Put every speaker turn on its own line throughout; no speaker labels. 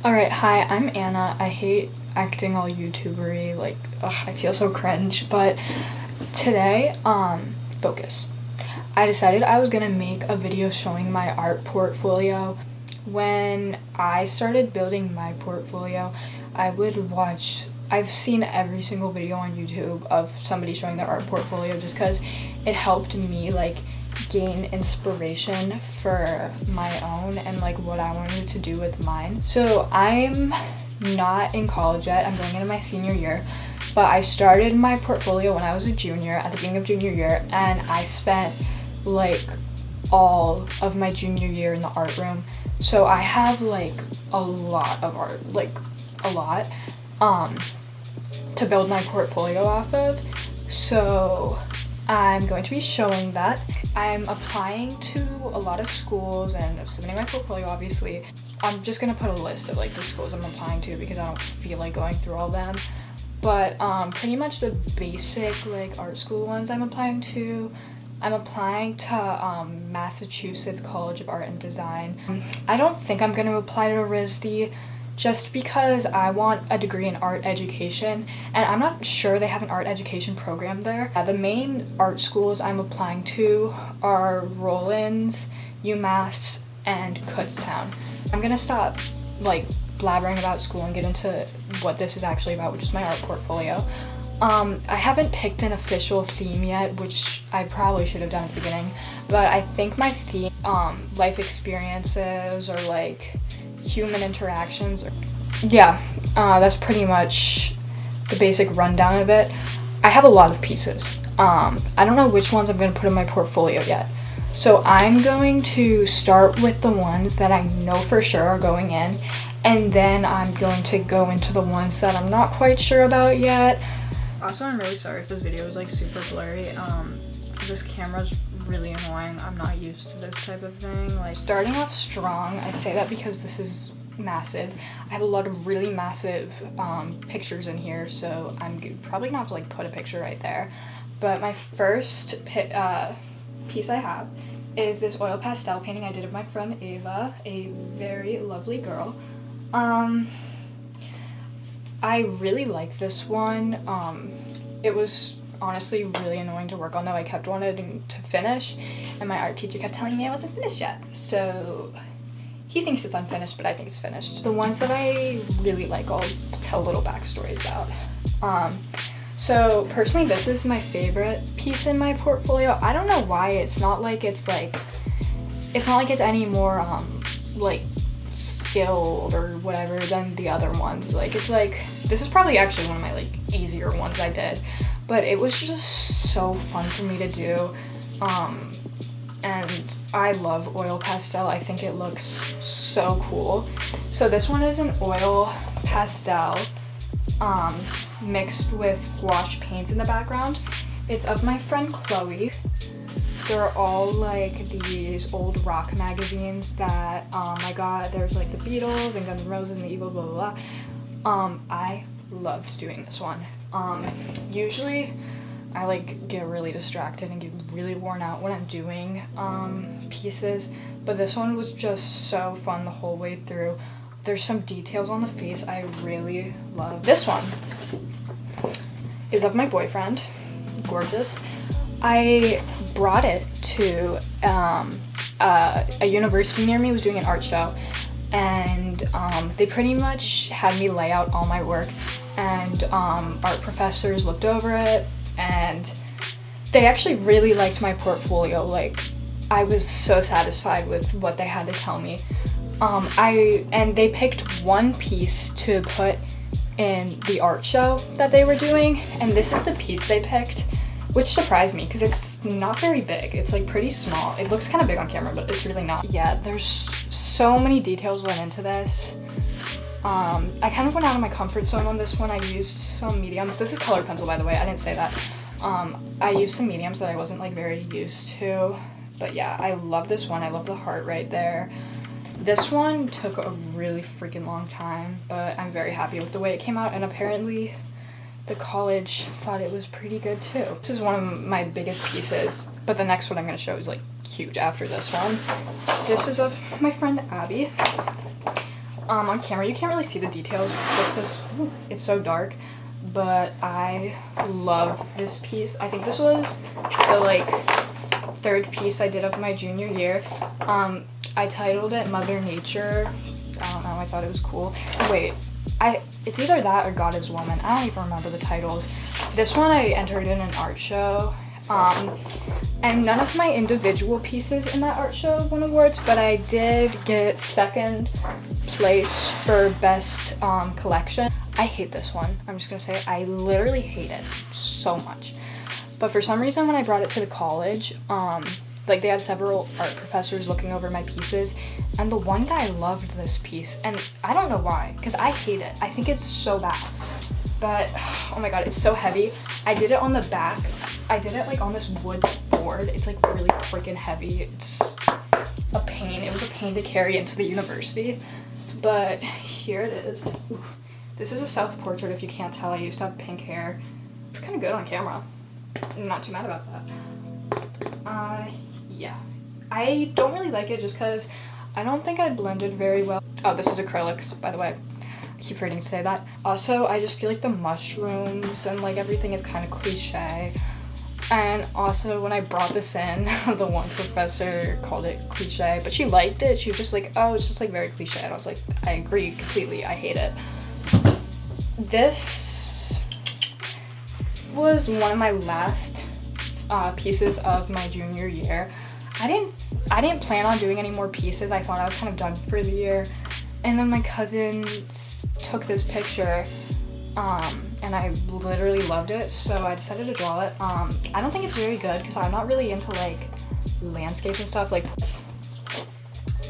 Alright, hi, I'm Anna. I hate acting all YouTubery, like, ugh, I feel so cringe, but today, focus. I decided I was gonna make a video showing my art portfolio. When I started building my portfolio, I've seen every single video on YouTube of somebody showing their art portfolio just because it helped me, like, gain inspiration for my own and like what I wanted to do with mine. So I'm not in college yet, I'm going into my senior year, but I started my portfolio when I was a junior, at the beginning of junior year, and I spent like all of my junior year in the art room. So I have like a lot of art, like a lot, to build my portfolio off of. So I'm going to be showing that. I'm applying to a lot of schools and submitting my portfolio, obviously. I'm just gonna put a list of like the schools I'm applying to because I don't feel like going through all of them. But pretty much the basic like art school ones I'm applying to. I'm applying to Massachusetts College of Art and Design. I don't think I'm gonna apply to RISD just because I want a degree in art education, and I'm not sure they have an art education program there. The main art schools I'm applying to are Rollins, UMass, and Kutztown. I'm gonna stop like blabbering about school and get into what this is actually about, which is my art portfolio. I haven't picked an official theme yet, which I probably should have done at the beginning, but I think my theme, life experiences or like human interactions. Yeah, that's pretty much the basic rundown of it. I have a lot of pieces. I don't know which ones I'm going to put in my portfolio yet. So I'm going to start with the ones that I know for sure are going in, and then I'm going to go into the ones that I'm not quite sure about yet. Also, I'm really sorry if this video is like super blurry. This camera's really annoying. I'm not used to this type of thing. Like, starting off strong, I say that because this is massive. I have a lot of really massive pictures in here, so I'm probably gonna have to like put a picture right there. But my first piece I have is this oil pastel painting I did of my friend Ava, a very lovely girl. I really like this one. It was honestly really annoying to work on though. I kept wanting to finish, and my art teacher kept telling me I wasn't finished yet. So he thinks it's unfinished, but I think it's finished. The ones that I really like, I'll tell little backstories about. So personally, this is my favorite piece in my portfolio. I don't know why. It's not like it's any more like skilled or whatever than the other ones. Like, it's like, this is probably actually one of my like easier ones I did, but it was just so fun for me to do. And I love oil pastel. I think it looks so cool. So this one is an oil pastel mixed with gouache paints in the background. It's of my friend Chloe. They're all like these old rock magazines that I got. There's like the Beatles and Guns N' Roses and the Eagles, blah blah blah. I loved doing this one. Usually I like get really distracted and get really worn out when I'm doing pieces, but this one was just so fun the whole way through. There's some details on the face I really love. This one is of my boyfriend, gorgeous. I brought it to a university near me was doing an art show, and they pretty much had me lay out all my work, and art professors looked over it, and they actually really liked my portfolio. Like, I was so satisfied with what they had to tell me. And they picked one piece to put in the art show that they were doing, and this is the piece they picked, which surprised me because it's not very big. It's like pretty small. It looks kind of big on camera, but it's really not. Yeah, there's so many details went into this. I kind of went out of my comfort zone on this one. I used some mediums. This is colored pencil, by the way. I didn't say that. I used some mediums that I wasn't like very used to. But yeah, I love this one. I love the heart right there. This one took a really freaking long time, but I'm very happy with the way it came out, and apparently the college thought it was pretty good too. This is one of my biggest pieces, but the next one I'm going to show is like huge after this one. This is of my friend Abby. On camera you can't really see the details just because it's so dark, but I love this piece. I think this was the like third piece I did of my junior year. I titled it Mother Nature. I don't know, I thought it was cool. Wait, it's either that or God is Woman. I don't even remember the titles. This one I entered in an art show. And none of my individual pieces in that art show won awards, but I did get second place for best collection. I hate this one. I'm just gonna say it. I literally hate it so much. But for some reason when I brought it to the college, like they had several art professors looking over my pieces, and the one guy loved this piece, and I don't know why, because I hate it. I think it's so bad. But oh my god, it's so heavy. I did it on the back. I did it like on this wood board. It's like really freaking heavy. It's a pain. It was a pain to carry into the university. But here it is. Ooh. This is a self-portrait if you can't tell. I used to have pink hair. It's kind of good on camera. I'm not too mad about that. Yeah. I don't really like it just because I don't think I blended very well. Oh, this is acrylics, by the way. I keep forgetting to say that. Also, I just feel like the mushrooms and like everything is kind of cliche. And also when I brought this in, the one professor called it cliche, but she liked it. She was just like, oh, it's just like very cliche. And I was like, I agree completely. I hate it. This was one of my last pieces of my junior year. I didn't plan on doing any more pieces. I thought I was kind of done for the year. And then my cousin took this picture, and I literally loved it, so I decided to draw it. I don't think it's very good because I'm not really into like landscapes and stuff like this.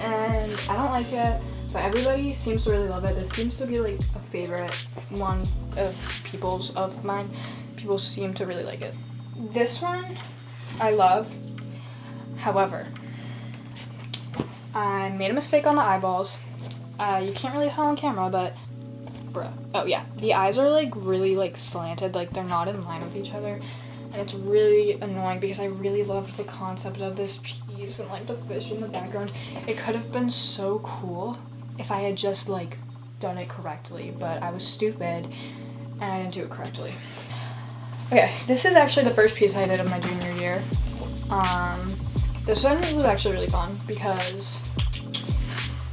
And I don't like it, but everybody seems to really love it. This seems to be like a favorite one of mine. People seem to really like it. This one I love. However, I made a mistake on the eyeballs. You can't really tell on camera, but bruh. Oh yeah, the eyes are like really like slanted, like they're not in line with each other, and it's really annoying because I really loved the concept of this piece and like the fish in the background. It could have been so cool if I had just like done it correctly, but I was stupid and I didn't do it correctly. Okay, this is actually the first piece I did of my junior year. This one was actually really fun because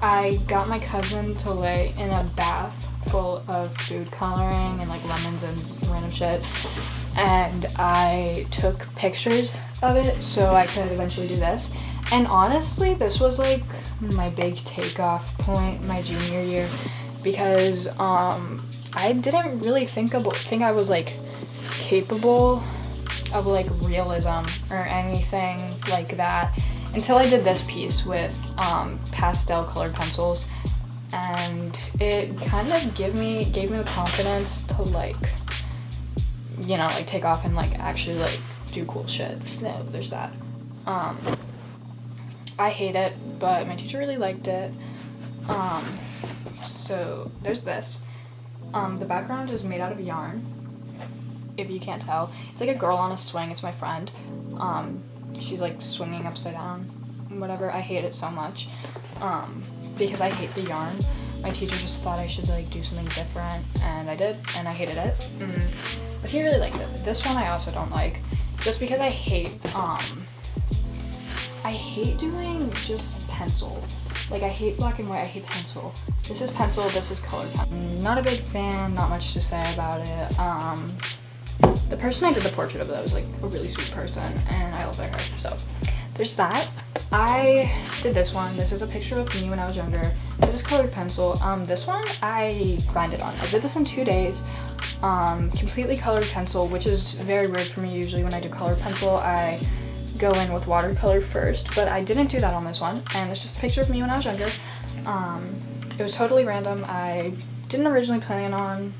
I got my cousin to lay in a bath full of food coloring and like lemons and random shit, and I took pictures of it so I could eventually do this. And honestly, this was like my big takeoff point my junior year because I didn't really think I was like capable of like realism or anything like that until I did this piece with pastel colored pencils, and it kind of gave me the confidence to like, you know, like take off and like actually like do cool shit. So there's that. I hate it, but my teacher really liked it. So there's this. The background is made out of yarn, if you can't tell. It's like a girl on a swing. It's my friend. She's like swinging upside down, whatever. I hate it so much because I hate the yarn. My teacher just thought I should like do something different, and I did, and I hated it. But he really liked it. This one I also don't like, just because I hate doing just pencil. Like I hate black and white. I hate pencil. This is pencil. This is colored pencil. Not a big fan. Not much to say about it. The person I did the portrait of though was like a really sweet person, and I love her. So there's that. I did this one. This is a picture of me when I was younger. This is colored pencil. This one I grinded on. I did this in 2 days. Completely colored pencil, which is very weird for me. Usually when I do colored pencil, I go in with watercolor first, but I didn't do that on this one, and it's just a picture of me when I was younger. It was totally random. I didn't originally plan on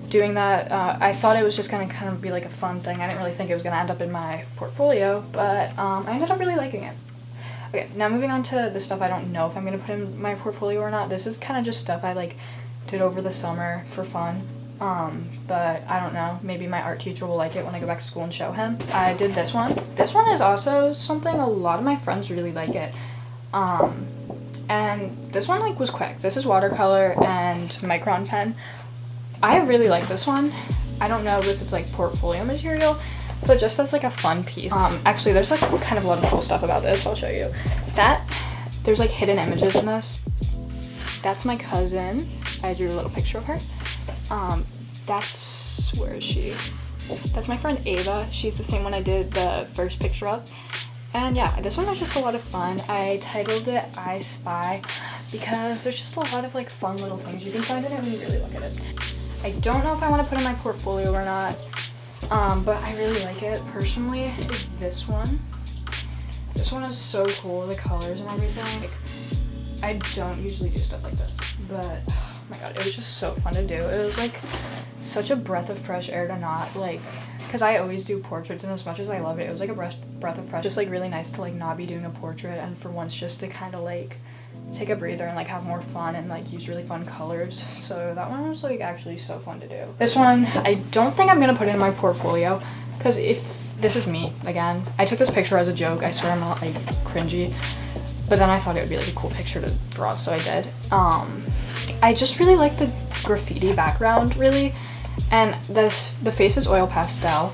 doing that. I thought it was just gonna kind of be like a fun thing. I didn't really think it was gonna end up in my portfolio, but I ended up really liking it. Okay, now moving on to the stuff I don't know if I'm gonna put in my portfolio or not. This is kind of just stuff I like did over the summer for fun. But I don't know, maybe my art teacher will like it when I go back to school and show him. I did this one. This one is also something a lot of my friends really like it. And this one like was quick. This is watercolor and Micron pen. I really like this one. I don't know if it's like portfolio material, but just as like a fun piece. Actually there's like kind of a lot of cool stuff about this. I'll show you. There's like hidden images in this. That's my cousin. I drew a little picture of her. Where is she? That's my friend Ava. She's the same one I did the first picture of. And yeah, this one was just a lot of fun. I titled it I Spy because there's just a lot of like fun little things you can find in it when you really look at it. I don't know if I want to put in my portfolio or not, but I really like it. Personally, is this one. This one is so cool, the colors and everything. Like, I don't usually do stuff like this, but oh my god, it was just so fun to do. It was like such a breath of fresh air to not like, because I always do portraits, and as much as I love it, it was like a breath of fresh, just like really nice to like not be doing a portrait, and for once just to kind of like take a breather and like have more fun and like use really fun colors. So that one was like actually so fun to do. This one, I don't think I'm gonna put in my portfolio, because if this is me again, I took this picture as a joke. I swear I'm not like cringy, but then I thought it would be like a cool picture to draw, so I did. I just really like the graffiti background, really, and the face is oil pastel.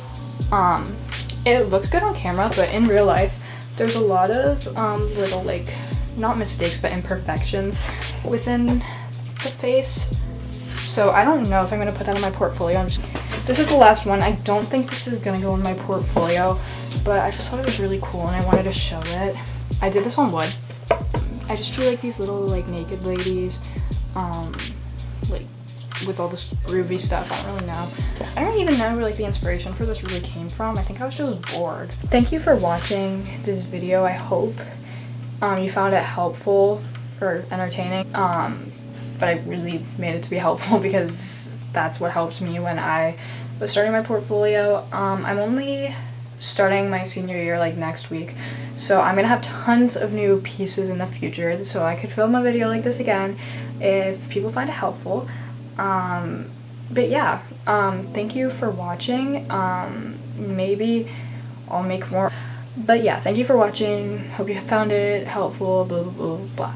It looks good on camera, but in real life there's a lot of little like, not mistakes, but imperfections within the face. So I don't know if I'm gonna put that in my portfolio. This is the last one. I don't think this is gonna go in my portfolio, but I just thought it was really cool and I wanted to show it. I did this on wood. I just drew like these little like naked ladies, like with all this groovy stuff. I don't really know. I don't even know where like the inspiration for this really came from. I think I was just bored. Thank you for watching this video. I hope you found it helpful or entertaining. But I really made it to be helpful because that's what helped me when I was starting my portfolio. I'm only starting my senior year like next week, so I'm gonna have tons of new pieces in the future, so I could film a video like this again if people find it helpful. But yeah, thank you for watching. Maybe I'll make more, but yeah, thank you for watching. Hope you found it helpful, blah blah blah blah.